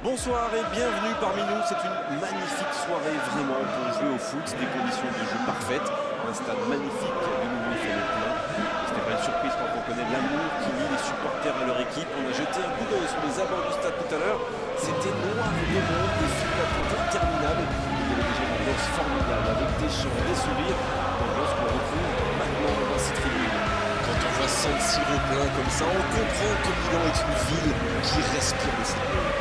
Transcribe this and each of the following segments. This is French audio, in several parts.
Bonsoir et bienvenue parmi nous. C'est une magnifique soirée vraiment pour jouer au foot, des conditions de jeu parfaites, un stade magnifique de nouveau sur le plein. Ce n'est pas une surprise quand on connaît l'amour qui lie les supporters à leur équipe. On a jeté un coup d'œil sur les abords du stade tout à l'heure. C'était noir de monde, des files d'attente interminables. Il y avait déjà une ambiance formidable avec des chants, des sourires, l'ambiance qu'on retrouve maintenant dans ces tribunes. Quand on voit San Siro plein comme ça, on comprend que Milan est une ville qui respire le football.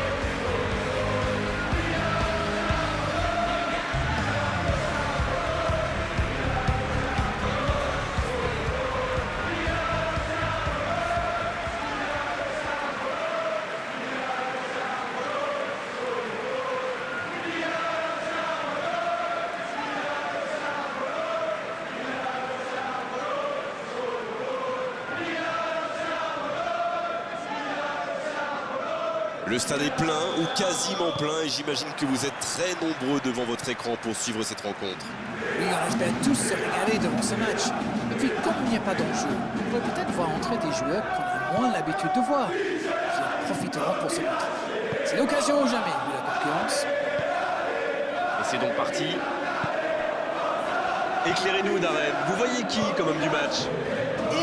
Le stade est plein ou quasiment plein et j'imagine que vous êtes très nombreux devant votre écran pour suivre cette rencontre. Oui, on espère tous se régaler devant ce match. Et puis, comme il n'y a pas d'enjeu, on va peut-être voir entrer des joueurs qu'on a moins l'habitude de voir, qui en profiteront pour se montrer. C'est l'occasion ou jamais, vu la concurrence. Et c'est donc parti. Éclairez-nous, Darren. Vous voyez qui comme homme du match?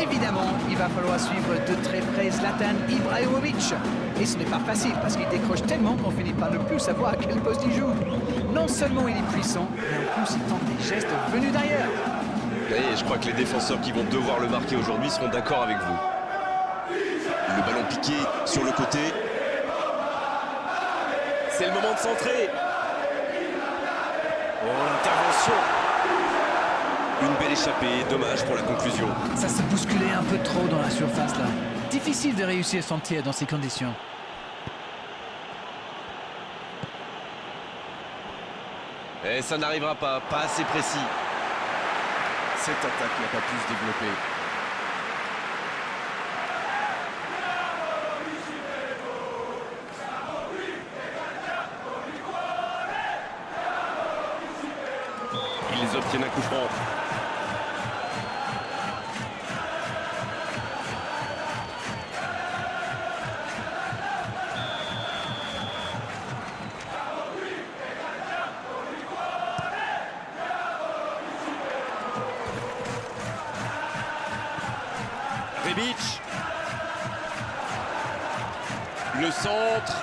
Évidemment, il va falloir suivre de très près Zlatan Ibrahimovic. Et ce n'est pas facile parce qu'il décroche tellement qu'on finit par ne plus savoir à quel poste il joue. Non seulement il est puissant, mais en plus il tente des gestes venus d'ailleurs. Et je crois que les défenseurs qui vont devoir le marquer aujourd'hui seront d'accord avec vous. Le ballon piqué sur le côté. C'est le moment de centrer. Oh, l'intervention. Une belle échappée, dommage pour la conclusion. Ça se bousculait un peu trop dans la surface là. Difficile de réussir son tir dans ces conditions. Et ça n'arrivera pas assez précis. Cette attaque n'a pas pu se développer. Ils obtiennent un coup franc. Rebic. Le centre.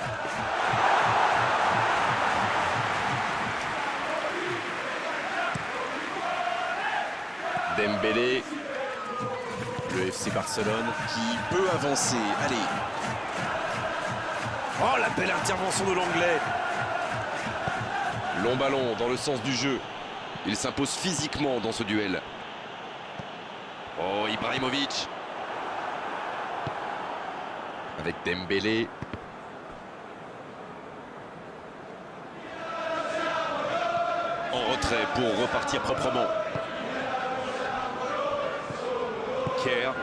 Dembélé. Le FC Barcelone qui peut avancer. Allez. Oh, la belle intervention de l'Anglais. Long ballon dans le sens du jeu. Il s'impose physiquement dans ce duel. Oh, Ibrahimovic. Avec Dembélé. En retrait pour repartir proprement. Kerr.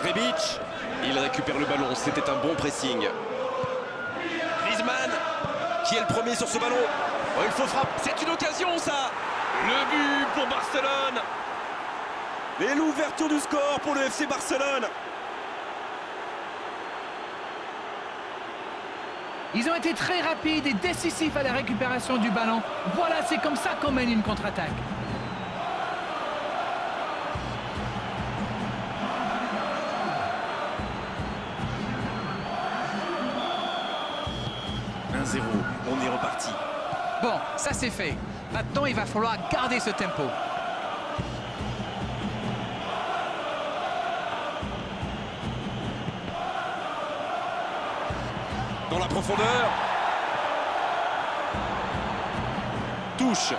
Rebic. Il récupère le ballon, c'était un bon pressing. Griezmann. Qui est le premier sur ce ballon? Oh, il faut frapper. C'est une occasion ça. Le but pour Barcelone. Et l'ouverture du score pour le FC Barcelone. Ils ont été très rapides et décisifs à la récupération du ballon. Voilà, c'est comme ça qu'on mène une contre-attaque. On est reparti. Bon, ça c'est fait. Maintenant, il va falloir garder ce tempo. Dans la profondeur. Touche.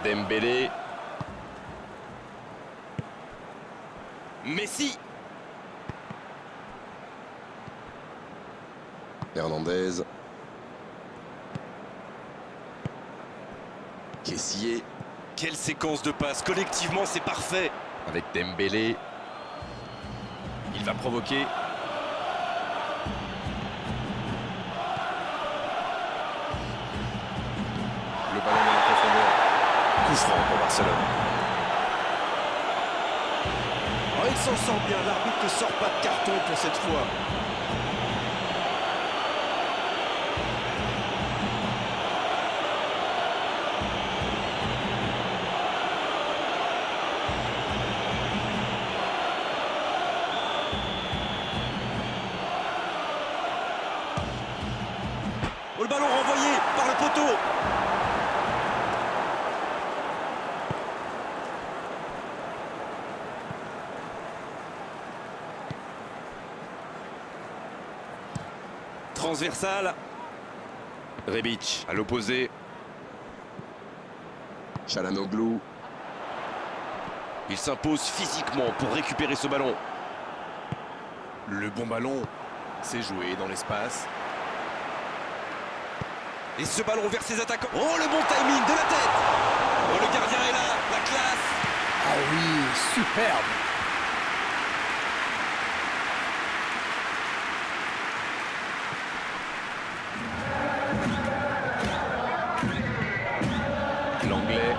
Dembélé. Messi. Hernandez. Kessié. Quelle séquence de passes. Collectivement, c'est parfait. Avec Dembélé. Il va provoquer. Le ballon dans la profondeur. Coup franc pour Barcelone. Oh, il s'en sort bien. L'arbitre ne sort pas de carton pour cette fois. Oh, le ballon renvoyé par le poteau. Transversal. Rebic à l'opposé. Çalhanoğlu. Il s'impose physiquement pour récupérer ce ballon. Le bon ballon, c'est joué dans l'espace. Et ce ballon vers ses attaquants. Oh, le bon timing de la tête. Oh, le gardien est là, la classe. Ah oui, superbe. L'anglais.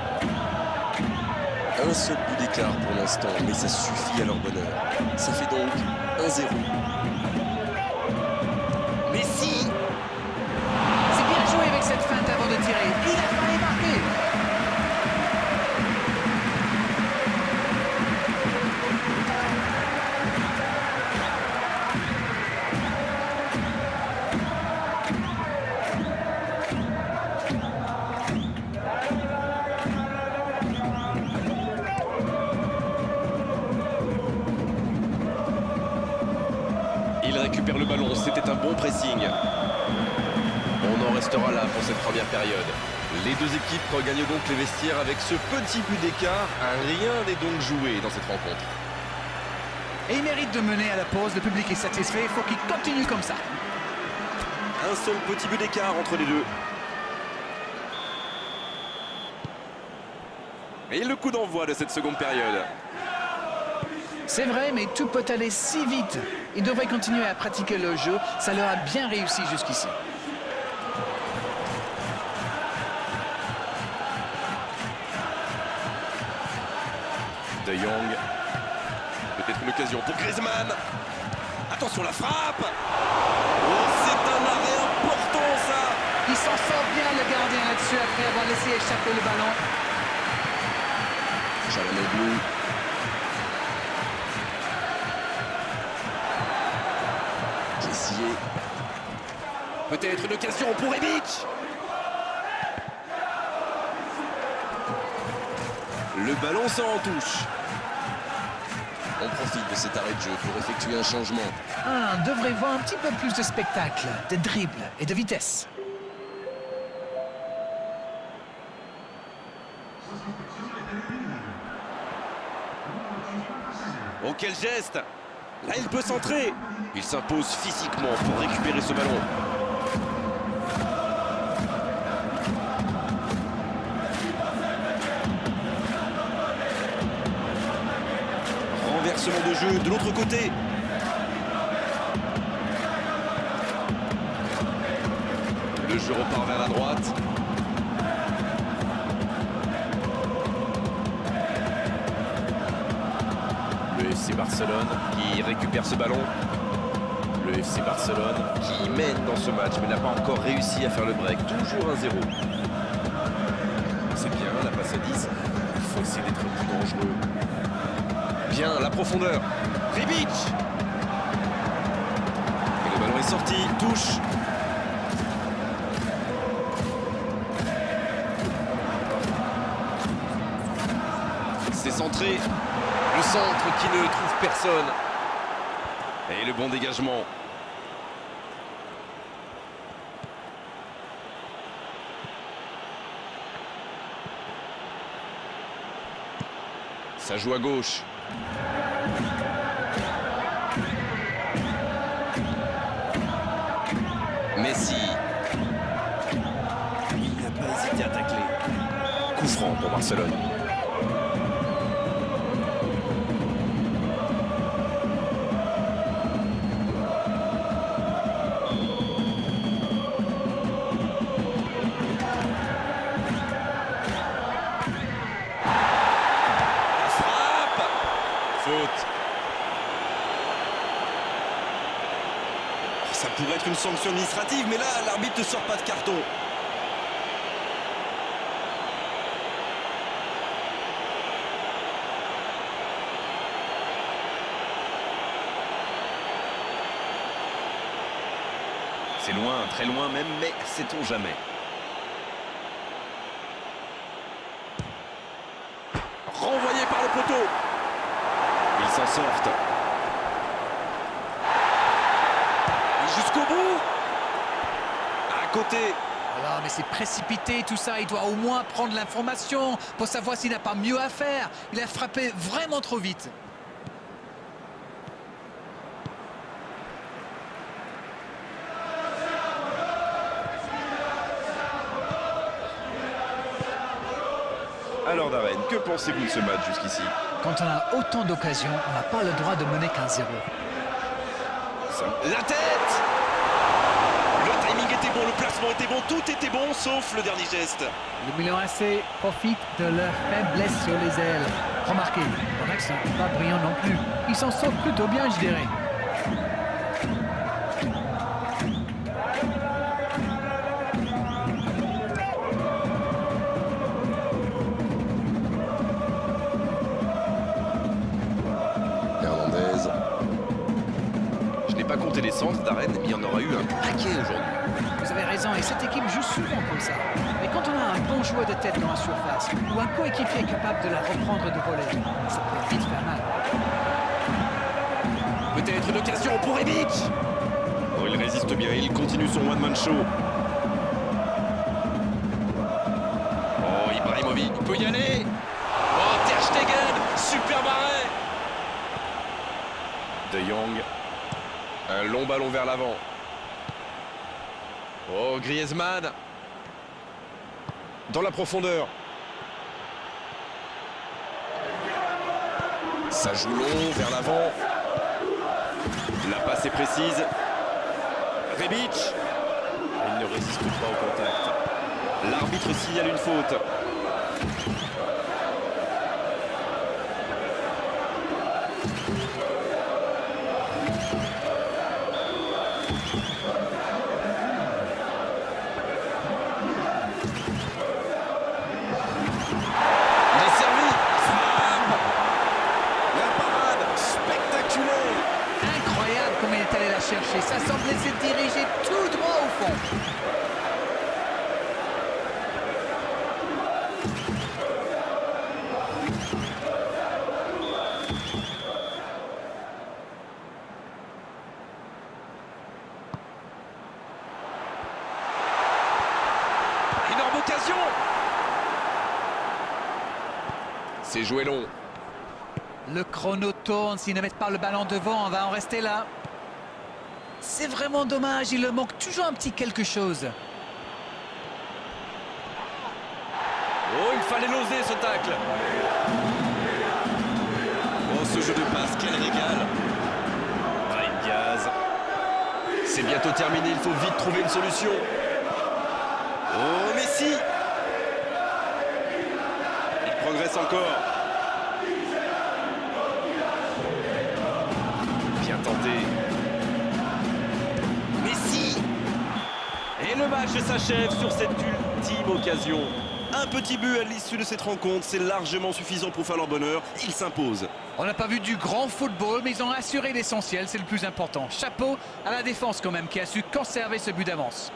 Un seul but d'écart pour l'instant, mais ça suffit à leur bonheur. Ça fait donc 1-0. Messi. C'est bien joué avec cette feinte avant de tirer. Il a failli marquer. Il récupère le ballon, c'était un bon pressing. On en restera là pour cette première période. Les deux équipes regagnent donc les vestiaires avec ce petit but d'écart. Rien n'est donc joué dans cette rencontre. Et il mérite de mener à la pause. Le public est satisfait. Il faut qu'il continue comme ça. Un seul petit but d'écart entre les deux. Et le coup d'envoi de cette seconde période. C'est vrai, mais tout peut aller si vite. Ils devraient continuer à pratiquer le jeu. Ça leur a bien réussi jusqu'ici. De Jong. Peut-être une occasion pour Griezmann. Attention la frappe. Oh, c'est un arrêt important ça. Il s'en sort bien le gardien là-dessus après avoir laissé échapper le ballon. Çalhanoğlu. Kessié. Peut-être une occasion pour Rebic. Le ballon s'en touche. On profite de cet arrêt de jeu pour effectuer un changement. Ah, on devrait voir un petit peu plus de spectacle, de dribble et de vitesse. Oh, quel geste. Là, il peut centrer. Il s'impose physiquement pour récupérer ce ballon. Renversement de jeu de l'autre côté. Le jeu repart vers la droite. Le FC Barcelone qui récupère ce ballon. Le FC Barcelone qui mène dans ce match mais n'a pas encore réussi à faire le break. Toujours 1-0. C'est bien, la passe à 10. Il faut essayer d'être plus dangereux. Bien, la profondeur. Rebic. Et le ballon est sorti. Touche. C'est centré. Le centre qui ne trouve personne. Et le bon dégagement. Ça joue à gauche. Messi. Il n'a pas hésité à tacler. Coup franc pour Barcelone. Ça pourrait être une sanction administrative, mais là, l'arbitre ne sort pas de carton. C'est loin, très loin même, mais sait-on jamais. Renvoyé par le poteau. Ils s'en sortent. Et jusqu'au bout. À côté. Alors, mais c'est précipité tout ça. Il doit au moins prendre l'information pour savoir s'il n'a pas mieux à faire. Il a frappé vraiment trop vite. Alors Darren, que pensez-vous de ce match jusqu'ici? Quand on a autant d'occasions, on n'a pas le droit de mener qu'un 0. La tête! Le timing était bon, le placement était bon, tout était bon, sauf le dernier geste. Le Milan AC profite de leur faiblesse sur les ailes. Remarquez, leur axe n'est pas brillant non plus. Ils s'en sortent plutôt bien, je dirais. Pas compter les centres d'Arène, mais il y en aura eu un paquet aujourd'hui. Vous avez raison, et cette équipe joue souvent comme ça. Mais quand on a un bon joueur de tête dans la surface, ou un coéquipier capable de la reprendre de voler, ça peut vite faire mal. Peut-être une occasion pour Rebic. Oh, il résiste bien, il continue son one-man show. Oh, Ibrahimovic, il peut y aller. Oh, Ter Stegen, super arrêt. De Jong. Un long ballon vers l'avant. Oh, Griezmann. Dans la profondeur. Ça joue long vers l'avant. La passe est précise. Rebic. Il ne résiste pas au contact. L'arbitre signale une faute. Chercher. Ça semblait se diriger tout droit au fond. Énorme occasion. C'est joué long. Le chrono tourne. S'ils ne mettent pas le ballon devant, on va en rester là. C'est vraiment dommage, il leur manque toujours un petit quelque chose. Oh, il fallait l'oser ce tacle. Oh, ce jeu de passe, quel régal. Brahim Diaz. C'est bientôt terminé, il faut vite trouver une solution. Oh, Messi. Il progresse encore. Bien tenté. Et le match s'achève sur cette ultime occasion. Un petit but à l'issue de cette rencontre, c'est largement suffisant pour faire leur bonheur. Ils s'imposent. On n'a pas vu du grand football, mais ils ont assuré l'essentiel, c'est le plus important. Chapeau à la défense quand même, qui a su conserver ce but d'avance.